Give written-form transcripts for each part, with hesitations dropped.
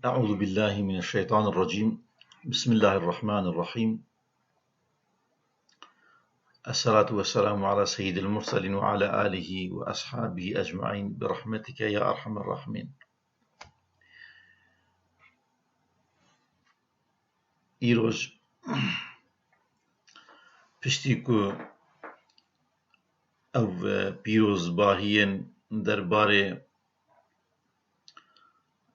أعوذ بالله من الشيطان الرجيم. بسم الله الرحمن الرحيم. الصلاة والسلام على سيد المرسلين وعلى آله وأصحابه أجمعين برحمتك يا أرحم الراحمين. إيروج پشتیکو أو بيروز باهين درباري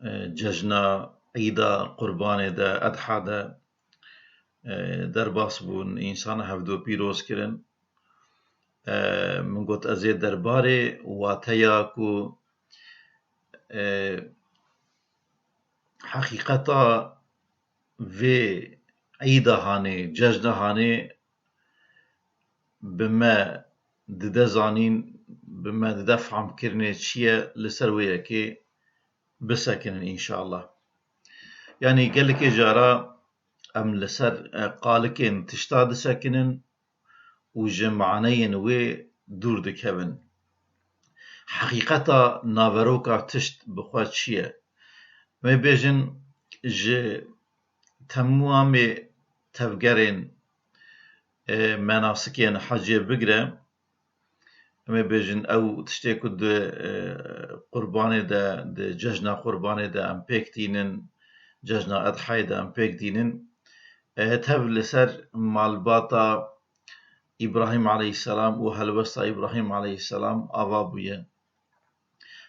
ججنا عيدا قربان دا أضحى دا درباس بون إنسان هفدو بيروز كرن من قلت أزيد درباري واتياكو حقيقتا في عيدا هاني ججنا هاني بما دده زانين بما دده فهم كرنه چيه لسرويه كي بسكن إن شاء الله. يعني قال لك جارا أم لسر قالكين تشتاد سكنن وجمعنين وي دور دكبن حقيقتا نافروكا تشت بخوات شيه ما بيجن ج تموامي تفجرين مناسكين حجي بقرة ما بيجن أو تشتكو قرباني دا ججنا قرباني دا أم بيكتينن ججنا أضحي دا أم بيكتينن تهب لسر مالباتا إبراهيم عليه السلام وهلوستا إبراهيم عليه السلام أبابويا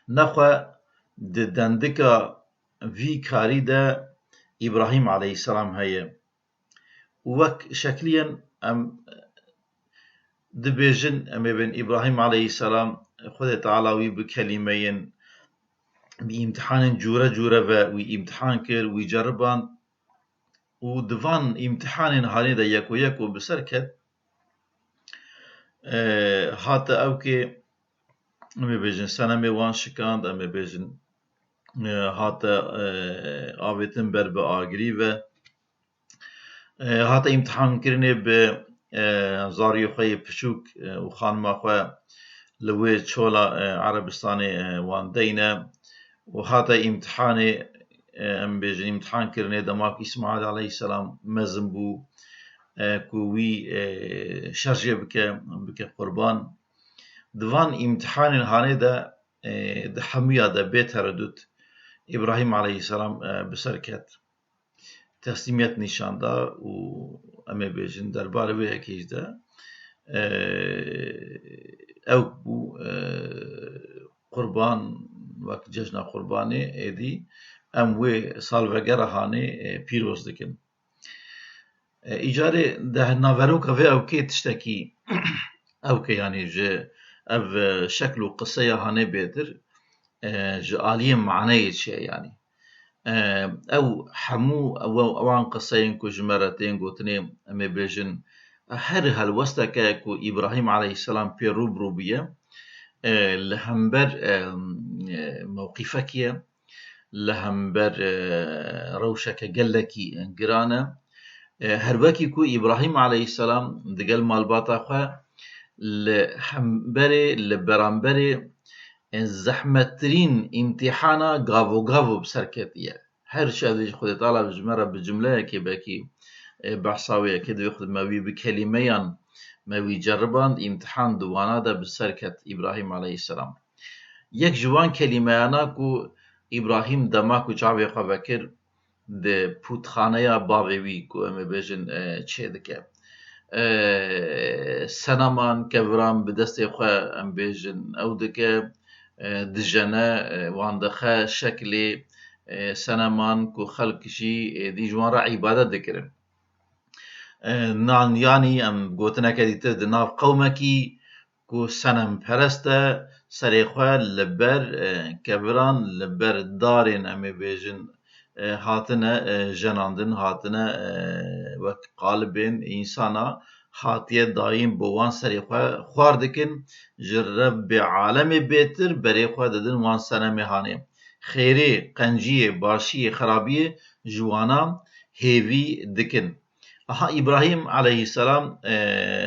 نخوة دندكا في كاري دا إبراهيم عليه السلام هيا وك شكليا أم دبيجن أم ابن إبراهيم عليه السلام خذ تعالى بكلمين بامتحان جورة جورة وامتحان كر ويجربان ودفان امتحان هاني دا يكو بسركت هات اوكي أم بيجن سنة ميوان شكاند أم بيجن هات آويتن بر بآگري و هات امتحان كرني ب زاريو خوي بشوك وخانما خوي لوي تشولا عربستاني وان دينا وهات امتحاني ام بيجن امتحان كرني دماك اسماعيل عليه السلام مزنبو كوي شرجي بك قربان دوان امتحان هاني دا حمية دا بيت هردوت إبراهيم عليه السلام بسركت تسليميت نشان دا و أمي بيجن دربار ويكيش دا أو بو قربان وقت ججنا قرباني ايدي أم وي سالفجر هاني بيروز دكن إيجاري ده نافروك في أو كي تشتكي أو كي يعني جي أف شكل قصية هاني بيتر جالية معنية شيء يعني أو حمو أو أوان قصين كو جمرتين قوتني أمي بيجن هر هالوستا كو إبراهيم عليه السلام في روبية لهمبر موقفك لهمبر روشك قلكي قرانا هربكي كو إبراهيم عليه السلام دقل مالباتا خوا لهمبري لبرامبري زحمترين امتحانا غافو بسركتية هر شيء خد تعالى بجمرة بجملة كباكي بحصاوية كده ياخذ ما بي بكلميان ما بيجربان امتحان دوانا دا بسركت إبراهيم عليه السلام يك جوان كلميانا كو إبراهيم دماكو جعبي خبكر ده پوتخانه باوی كو أمي بيجن چه دكه سنمان كفرام بدست خواه أم بيجن أو دكه دجنا واندخه شكل سنمان كو خلقشي دي جوان عبادة ذكر نان يعني ام قوتنا كديت دناف قومكي كو سنم پرسته سريخوة لبر كبران لبر دارين امي بيجن هاتنا جناندن هاتنا وك قالبين انسانا هاتيه دايم بوان سريخوة خواردكن جرب بعالم بيتر بريخوة ددن وان سنة مهاني خيري قنجية باشية خرابية جوانا هيفي دكن اها إبراهيم عليه السلام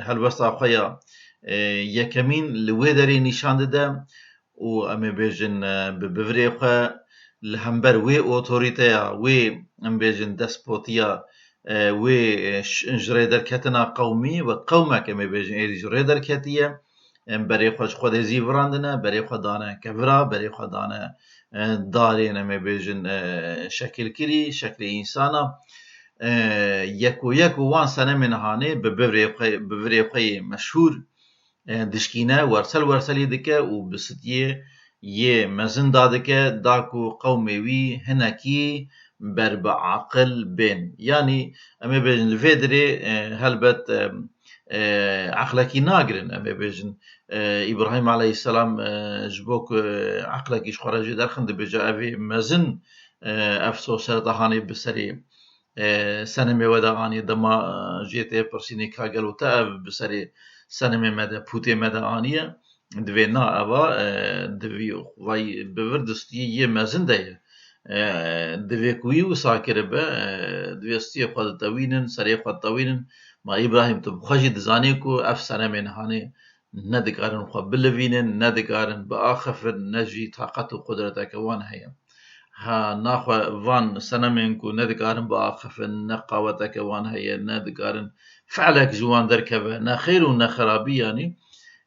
هلوستا خويا يكمين لويدري نشان ده و أمي بيجن ببفري خواه لهمبر وي اوتوريتيا وي امبيجن دسبوتيا وي جريدر كتنا قومي وقومك ام بيجن اي جريدر كتيه بري خوش خود زیوراندنه بري خدانه كفرا بري خدانه دارين ام بيجن شكل كري شكل انسانا يكو وان سنه من هاني ببري مشهور دشكينه ورسل دكه وبستيه يه مزن دادكه داكو قومي وي هنكي بربع عقل بين يعني اما بيجن الفيدري هلبت عقلكي ناقرن اما بيجن ابراهيم عليه السلام جبوك عقلك ايش خرج درخن بجا افي مزن افسو سرطهاني بسري سنمي وداني دما جيتي برسيني كاغلو تاف بسري سنمي مدى بوتي مدى آنية دوی نا اوا دوی وای بوردستی یه مزن ده دوی کوی و ساکر به دوی استی خود توینن سری خود توینن ما ابراهیم تو بخوشی دزانی کو اف سنمي نهاني ندقارن خو بلوینن ندقارن بآخفن نجي طاقت و قدرتك وان هيا ها ناخو فان سنمينكو ندقارن بآخفن نقاوتك وان هيا ندقارن فعلك جوان دركبه نا خير و نا خرابي يعني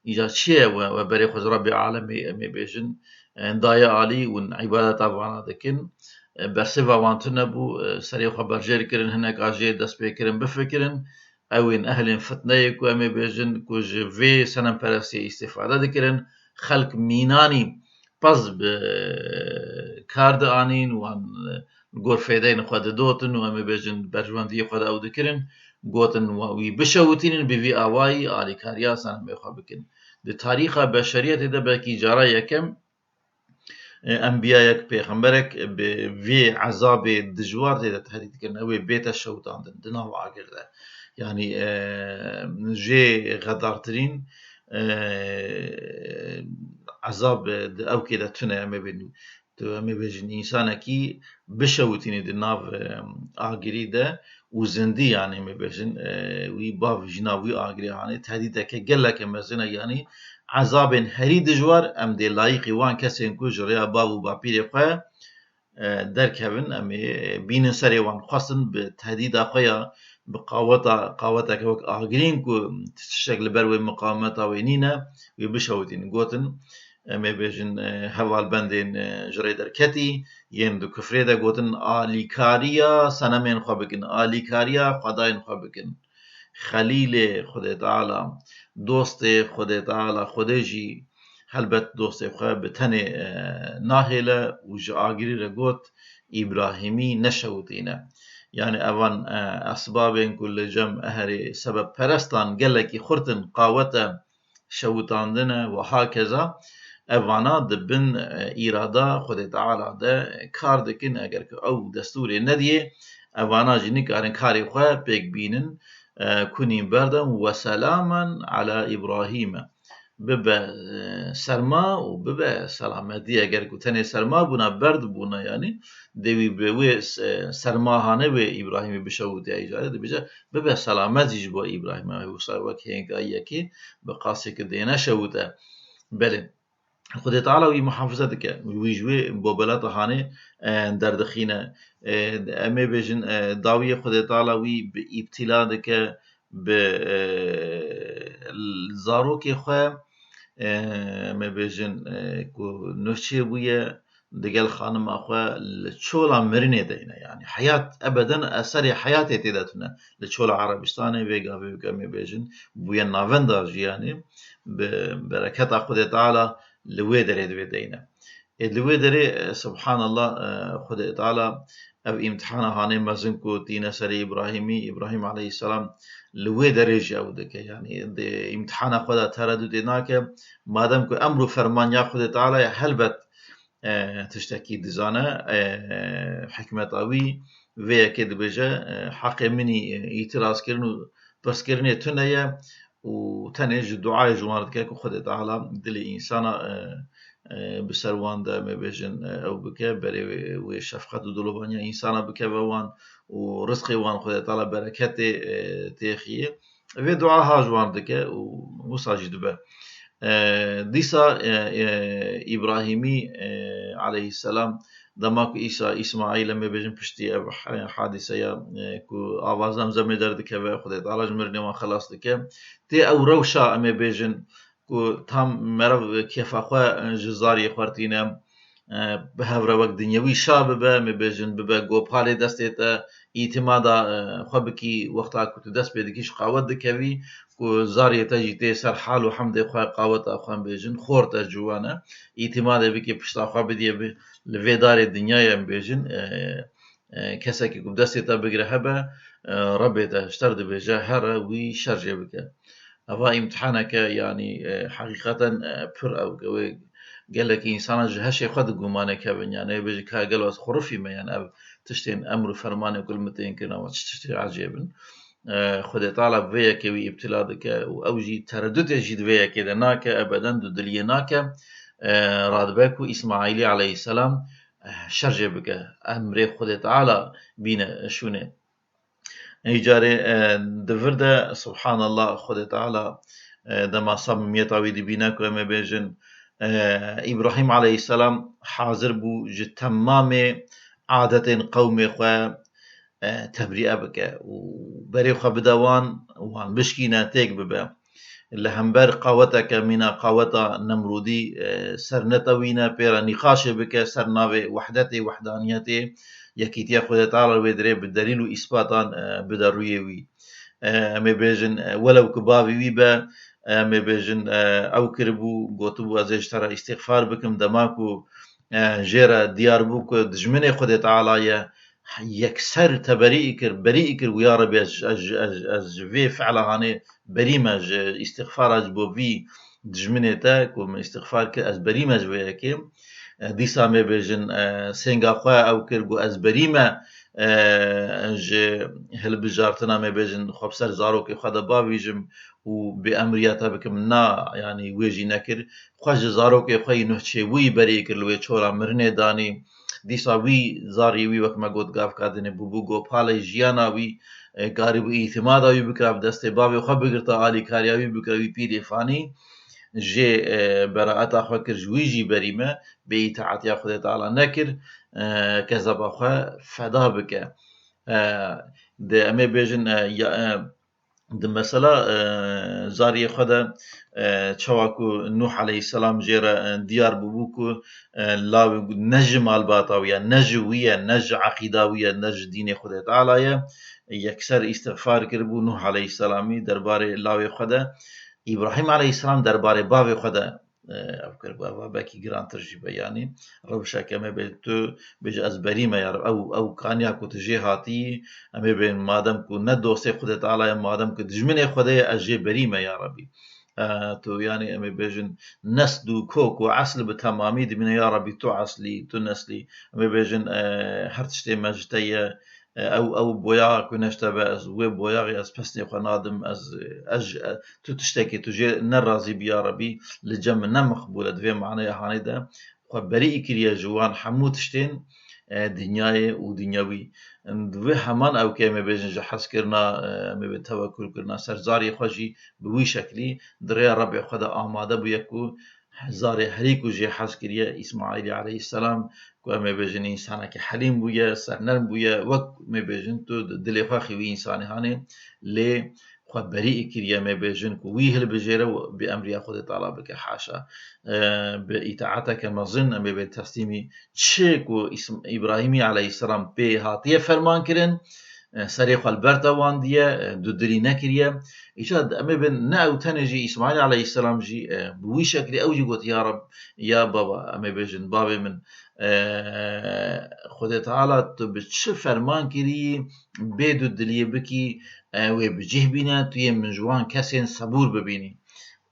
إذا شيء وبري خوز ربي عالمي مي بيجن دايا عالي ون عبادة أفانا دكن برسيفا وانتنا بو سري خبر جير كرن هناك آجي دس بيكرن بفكرن اوين اهلين فتنايكو امي بيجن كوج في سنم برسي استفادة دكرن خلق ميناني باز بكارد آنين وان غرفيدين خود دوتن وامي بيجن برجواندي خود او دكرن گوتن وی بشوتین بی آوایی آلی کاریا سنم بخواه بکن ده تاریخ بشریت ده بکی جارا یکم انبیاء یک پیغمبرک به وی عذاب دجوار ده تهدید کرن اوی بیت شوتان دنا و آگر ده یعنی جه غدارترین عذاب ده او که ده تنه امی بینو تو امی بجن انسانکی بشوتین ده ناو آگری ده وزندي يعني ما بيجن وي باف جناوي آگری يعني تهديده که گلک مزنه يعني عذاب هری دجوار ام دي لايقي وان كسين كو جريا باو باپير خو دركبن ام بين سري وان خاصن بتهديد اخويا قاوتا كوك آگرين كو تشكل بروي مقاومتا وينينا ويبشوتين قوتن ام بيجن هوال بندين جري دركتي ين دو كفريدا قوتن آليكاريا سنمين خو بكن آليكاريا خداين خو بكن خليل خدا تعالى دوست خدا تعالى خداجي هلبت دوست خو بتنه ناهله وج آگري رگوت إبراهيمي نشوتينا يعني اوان اسبابين كل جم اهري سبب پرستان گلكي خورتن قاوتا شوتاندنا وهكذا اوانا دبن ارادا خدا تعالى ده کار دکن اگر که او دستور ندیه اوانا جنی کارن کاری خواه پیک بینن کنیم بردم وسلاما على ابراهیم ببه سرما و ببه سلامتی اگر که تنه سرما بونا برد بونا يعني دوی به سرما هانه به ابراهیم بشوتی ایجاره ده بجا ببه سلامتی با ابراهیم و سروک هنگ آیه به قاسی که دینه شوته بله خدا تعالى وي محافظتك ويجوي بوبلات هاني دردخينه امي بيجن داوية خدا تعالى وي بابتلاء دك بالزاروك خو امي بيجن كو نوشي بويا دقل خانم اخوة لتشولا مرنه دينا يعني حياة ابدا اثر حياتي تداتنا لتشولا عربستاني فيغا امي بيجن بويا نافندا جياني ببركات خدا تعالى لوي دري دوي دينا لوي دري سبحان الله خدا تعالى او امتحان هاني مزنكو تينا سري ابراهيم عليه السلام لوي دري جاودك يعني دي امتحان خدا تردد هناك مادام كو امر فرمان يا خدا تعالى هلبت تشتكي دزانه حكمة اوي ويا كده بجا حق مني اعتراض كرنو بس كرني تنيا وتنج دعاء جوانت كاكو خدا تعالى دلي انسانا بسروان دا مبيجن او بكا بري وشفقة دلوبانيا انسانا بكا بوان ورزقي وان خدا تعالى بركات تيخيه في دعاء ها جوان دكا وصاجد به ديسا إبراهيمي عليه السلام دماك إيسا إسماعيل لما بيجن بشتي حادثة يا كو آوازام زمي دردك خدت على جمرني ما خلاص دك تي أو روشا أما بيجن كو تام مرف كيف أخوة جزاري خوارتينا بهفرا وقت دنيوي شاب ببا مبيجن ببا قوبالي دستيتا اعتمادا خوبكي وقتا كنت دست بيدكيش قاوت دكوي كو زاري تجي تيسر حال وحمد خواه قاوت أخوان بيجن خورتا جوانا اعتمادا بكي بشتا خواه بدي لفيدار الدنيا بيجن كساكي كو دستيتا بقرا هبا ربيتا اشترد بيجا هرا وي شرجة بك أفا امتحانك يعني حقيقة بر أو قوي قال لك إنسان جهش يخد قمانة كابن يعني بيجي كا قالوا خرفي ما يعني أب تشتين أمر فرمانة كل متين كنا وتشتين عجيبا خد طالب فيا كوي ابتلاء ذك وأوجي تردد يجد فيا كده ناك أبدا دليناك رادباكو إسماعيل عليه السلام شرجة بك أمر خد تعالى بينا شونه إيجاري دفرده سبحان الله خد تعالى دما صمم يطاوي دي بيناك وما بيجن إبراهيم عليه السلام حاضر بو تمام عادة قوم خوا تبرئة بك وبري خوا بدوان وان بشكي ناتيك ببا اللي همبر قاوتك من قاوتا نمرودي سرنتوينا بيرا نقاش بك سرناوي وحدتي وحدانيتي يكيتيا خود تعالى ودري بالدليل وإثباتا بدرويوي مبيجن ولو كبابي ويبا مبيجن او كربو قوتبو ازيج ترى استغفار بكم دماكو جيرا ديار بوكو دجمني خود تعالى يكسر تبريء كر بريء كر ويا ربي از في فعل هاني بريمة استغفار از بو في دجمني تاك ومن استغفار كر از بريمة وياكيم ديسا مبيجن سينغا خوا او كربو از بريمة ج هل بجارتنا مبيجن خبسر زاروك خدا بابيجم وبأمرياتا بكم نا يعني ويجي نكر خواج زاروك خوي نهشي وي بريكر لوي چورا مرنه داني ديسا وي زاري وي وكما قد قاف كادن بوبو گو پالي جيانا وي قارب اعتمادا وي بكرا بدست بابي خو بگرتا آلي كاريا وي بكرا وي بيري فاني جي براءة خو كر جويجي بريمه بإطاعت يا خدا تعالى نكر كذا بخوا فدا بك ده أمي بيجن ده مثلا زاري خدا چواكو نوح عليه السلام جيرا ديار ببوكو لا نج مالباتاوية نج ويا نج عقيداوية نج دين خدا تعالى يكسر استغفار كربو نوح عليه السلام درباري لاوي خدا إبراهيم عليه السلام درباري باوي خدا أفكر بابا باكي جران ترجيبه يعني روشا كما بيتو بيجي أزبري ما يعرف أو كان ياكو تجي هاتي أما بين مادام كو ندوسي خدت تعالى مادام كو دجمني خدايا أجي بري ما يا ربي تو يعني أما بيجن نسدو كوكو عسل بتمامي دي من يا ربي تو عسلي تو نسلي أما بيجن هرتشتي مجتيا او بويا كناش تبع از ويب بويا از بسني خنادم از تو تشتكي تجي نرازي بيا ربي لجم نمقبولة دفي معناها هاني ده خبري كريا جوان حمو تشتين دنياي ودنيوي دوي همان او كيما بيجن جحس كرنا مي بتوكل كرنا سرزاري خوجي بوي شكلي دريا ربي خدا آماده بيكو زاري هريكو جي حس كريا إسماعيل عليه السلام كو ما بيجن إنسان كي حليم بويا سرنرم بويا وك ما بيجن تو دلي خاخي وي إنسان هاني لي خو بريء كريا ما بيجن كو وي هل بجيرو بأمر ياخذ طلب بك حاشا بإطاعتك مظن أم بتسليمي تشيكو اسم إبراهيم عليه السلام بي هاتيه فرمان كرن سريخ البرتا واندية دودري نكريا إيشاد أما بن ناو تنجي إسماعيل عليه السلام جي بوي شكل أوجي قلت يا رب يا بابا أما بيجن بابا من خد تعالى تبتش فرمان كري بيدو دلية بكي وبجيه بينا توي من جوان كاسين صبور ببيني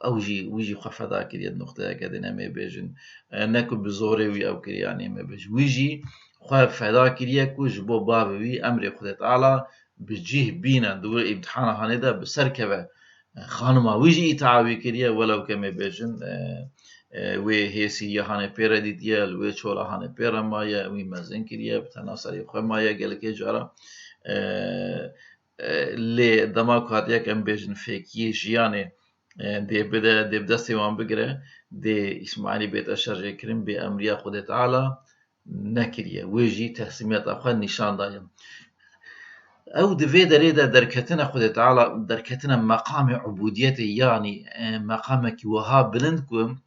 أوجي ويجي خفضا كري النقطة كده أما بيجن نكو بزوري وي أو كري يعني أما بيجي ويجي خواهب فدا كريا كوش بو بابوي أمر خدت تعالى بجيه بينا دور امتحان هانيدا بسركبه خانما ويجي إتعاوي كريا ولو كما بيجن وي هيسي يهاني بيرا ديتيال وي چولا هاني بيرا مايا وي مزن كريا بتناصري خو مايا قلق جارا اللي دماغ هاتيا كم بيجن فيكي جياني دي بدستي وان بقرة دي إسماعيلي بيت أشر كريم بأمريا خد تعالى نكرية ويجي تحسيمات أخوان نشان دايم أو دفي دريدا دركتنا خد تعالى دركتنا مقام عبوديته يعني مقامك وهاب بلندكم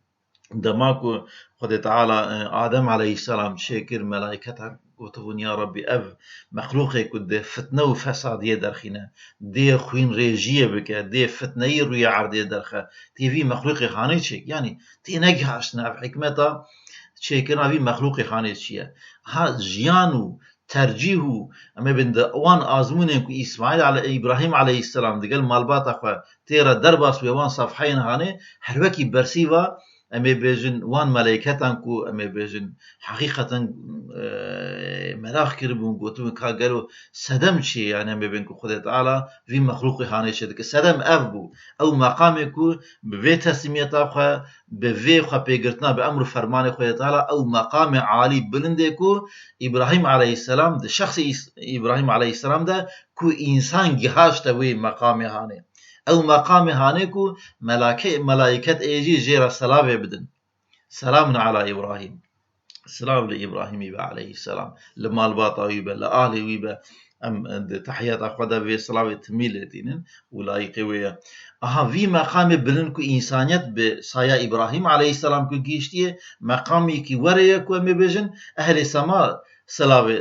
دماكو خد تعالى آدم عليه السلام شاكر ملائكتها وتفون يا ربي أف مخلوقي كد فتنة وفساد يدرخنا دي خوين ريجية بك دي فتنة يروي عرض درخه تي في مخلوقي خاني شيك يعني تي نجحشنا في حكمتها شاكرنا في مخلوقي خاني شيء ها جيانو ترجيحه اما بند وان ازمونه كو اسماعيل على ابراهيم عليه السلام دقل مالبات اخو تيرا درباس وان صفحين هاني هروكي برسيفا اما بيجن وان ملائكتان كو اما بيجن حقيقة مراخ كربون قوتو كاغلو سدم شي يعني اما بينكو خدا تعالى في مخلوق هاني شدك سدم افبو او مقامكو بفيت تسميت اخو بفي خو بيغرتنا بامر فرمان خدا تعالى او مقام عالي بلندكو ابراهيم عليه السلام ده شخص ابراهيم عليه السلام ده كو انسان جهاشته وي مقام هاني او مقام هانيكو ملائكة ايجي جيرا سلام بدن سلام على ابراهيم سلام لابراهيم يبا عليه السلام لما الباطا يبا لاهلي ويبا ام تحيات اخودا في سلام تميلتين ولايقي ويا اها في مقام بلنكو انسانيت بسايا ابراهيم عليه السلام كو جيشتي مقامي كي وريكو مبيجن اهل السماء سلاوي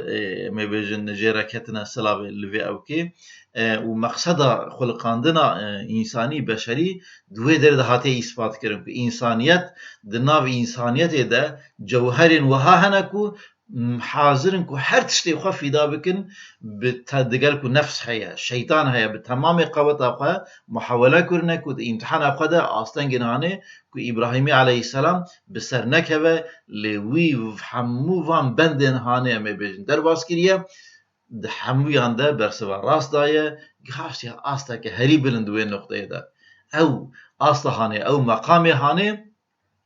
مبيجن جيرا كتنا سلاوي لفي اوكي ومقصد خلقاندنا انساني بشري دوی در هاته اثبات کرن که انسانیت دناو انسانیت ده جوهر وها هنکو حاضرن کو هر تشتي خو فدا بكن بتدقل كو نفس هيا شيطان هيا بتمام قوت اخو محاوله كرنا كو امتحان اخو ده اصلا جنانه كو ابراهيم عليه السلام بسر نكبه لوي حمو وان بندن هانه ام بيجن در باسكريه ده حمویان ده برسوا راست دایه گهاشتی آستا که هری بلند وين نقطه ده او آستا هانه او مقام هانه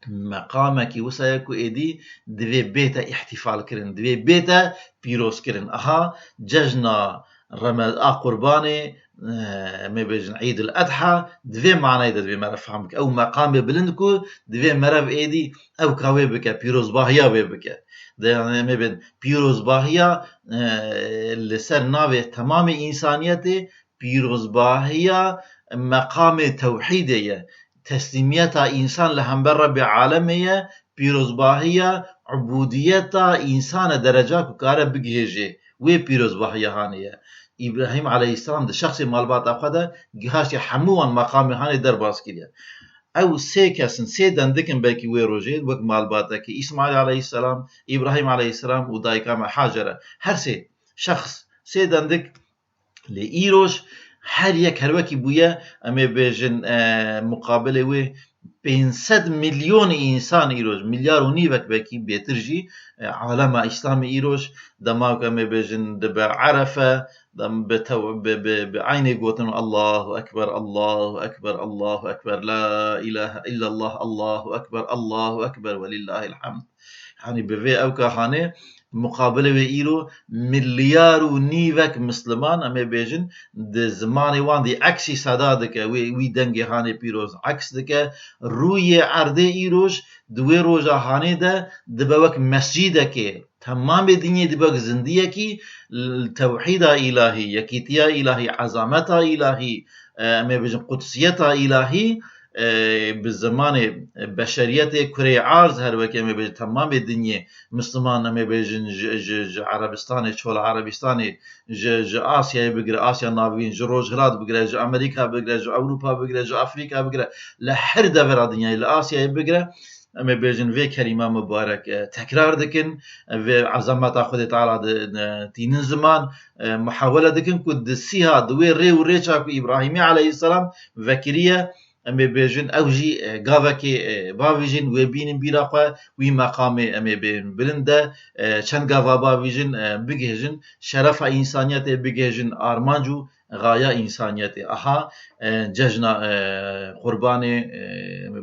مقامك وسايكو ايدي دوي بيتا احتفال كرن دوي بيتا بيروس كرن اها ججنا رمضان قرباني ما بيجن عيد الاضحى دوي معنى دوي مرة فهمك او مقام بلندكو دوي مرة بايدي او كاوي بك بيروز باهيا بك ده يعني ما بين بيروز باهيا اللي سر ناوي تمام انسانيتي بيروز باهيا مقام توحيدية تسليميتا إنسان لهمبر رب عالمية بيروزباهية عبوديتا إنسان درجات كاره بجهجه وي بيروزباهية هانية إبراهيم عليه السلام ده شخص مالبات أخده جهاش حموان مقام هاني درباس كده او سه كسن سه دندكن باكي وي روجيد وك مالباتا كي إسماعيل عليه السلام إبراهيم عليه السلام ودايكام حاجرة هر سه شخص سه دندك لإيروش هر یک هر وکی بویا اما بیجن مقابله وی 500 میلیون انسان ایروش میلیار و نی وک بکی بیترجی عالم اسلام ایروش دماغ اما بیجن دب عرفه دم بعين قوتن الله أكبر الله أكبر الله أكبر لا إله إلا الله الله أكبر الله أكبر ولله الحمد يعني بفي أو كهانه مقابله و ایرو ملیار و نیوک مسلمان اما بیجن ده زمانی وان دی عکسی صدا دکه وی دنگی هانه پیروز عکس دکه روی عرضه ایروش دوی روزا هانه ده دبوک مسجده که تمام دنیا دبوک زندیه کی توحید الهی یکیتیا الهی عظمتا الهی اما بیجن قدسیتا الهی بالزمان بشرية كرة عارض هر وكي ما بيجن تمام الدنيا مسلمان ما بيجن عربستاني شول عربستاني آسيا بقرا آسيا نافين روج غراد بقرا أمريكا بقرا أوروبا بقرا أفريقيا بقرا لحر دفر الدنيا لآسيا بقرا اما بيجن في كلمة مبارك تكرار دكن في عظمة خود تعالى تين زمان محاولة دكن كد سيها دوي ري وريشا إبراهيم عليه السلام فكرية اما بيجن اوجي غافكي بافيجن وبين بيراقه وي مقام اما بين بلنده چند غافا بافيجن بيجن شرف انسانيت بيجن ارمانجو غاية انسانيت اها ججنا قرباني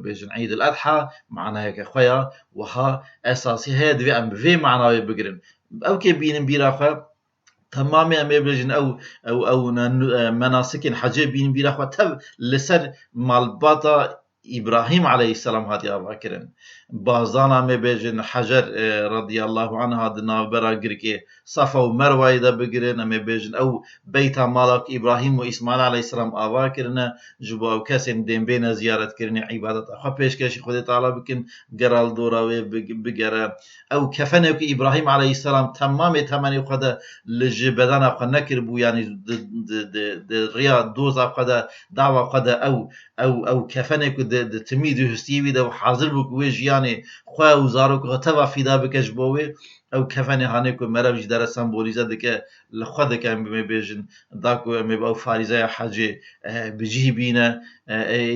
بيجن عيد الاضحى معناها هيك خويا وها اساسي هاد في ام في معناه بيجرن او كي بين بيراقه تمام أمي بيجن أو مناسك حجة بين بيرا خطب لسر مالباتا إبراهيم عليه السلام هاتي أبا كرن بازانا أمي بيجن حجر رضي الله عنها دنا برا قركي صفا ومروة إذا بقرن أمي بيجن أو بيت مالك إبراهيم وإسماعيل عليه السلام أبا كرن جبا وكاسم دين بين زيارة كرن عبادة أخا بيش كاشي خدي تعالى بكن قرال دورا بقرا أو كفنك إبراهيم عليه السلام تمام تمني وخدا لجبدان أخا نكر بو يعني د رياض دوز أخدا دعوة قدا أو كفنك تميد هستيوي ده وحاضر بك ويج يعني خواه وزارك غتبا فيدا بكش بوي أو كفني هانيك مرابج در سمبوليزا دك لخد كان بيجن داكو مباو فاريزا حاجة بجيه بينا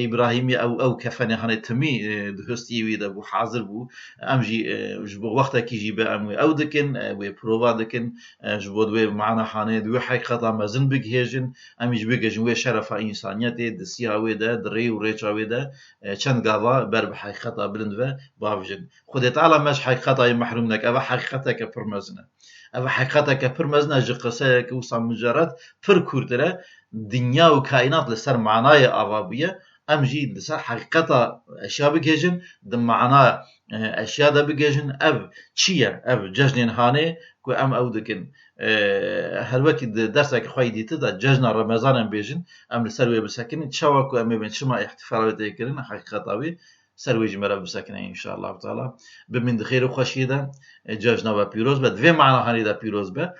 إبراهيمي أو كفني هاني تمي هستيوي ده وحاضر بو أمجي جبو وقتا كي جيبه أموي أو دكن وبروفا دكن جبو دوي معنا حاني دوي حقيقة مزن بك هيجن أمي جبك جوي شرف إنسانيته دسيها ويدا دري وريتشا ويدا چند قاضا بر بحقيقة بلند بافجن خود تعالى مش حقيقة محرومنك أبا حقيقتك فرمزنا أبا حقيقتك فرمزنا جقسك وصام مجرد فر كورتره دنيا وكائنات لسر معناي أبابية أمجي لسر حقيقة أشياء بكيجن دم معناه أشياء ده بيجن أب چیه أب جشن هانه كو أم أو دكن هر وقت درسك خوي ديت ده جشن رمضان بيجن أم لسروي بسكن تشوا كو أم بين شما احتفالات يكرن حقيقة طبي سروي جمرة بسكن إن شاء الله تعالى بمن خير وخشي ده جشن وبيروز بد في معنى هاني ده بيروز به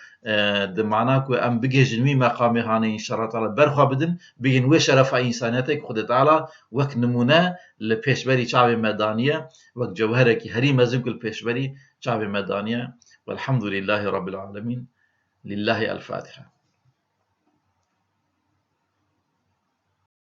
ده معناه كو أم بيجن مي مقام هاني إن شاء الله تعالى برخوا بدن بين وشرف إنسانيتك خد تعالى وقت نمونه لبيشبري شعب مدانية وقت جوهرك هري مزن كل بيشبري شعب مدانية والحمد لله رب العالمين لله الفاتحة.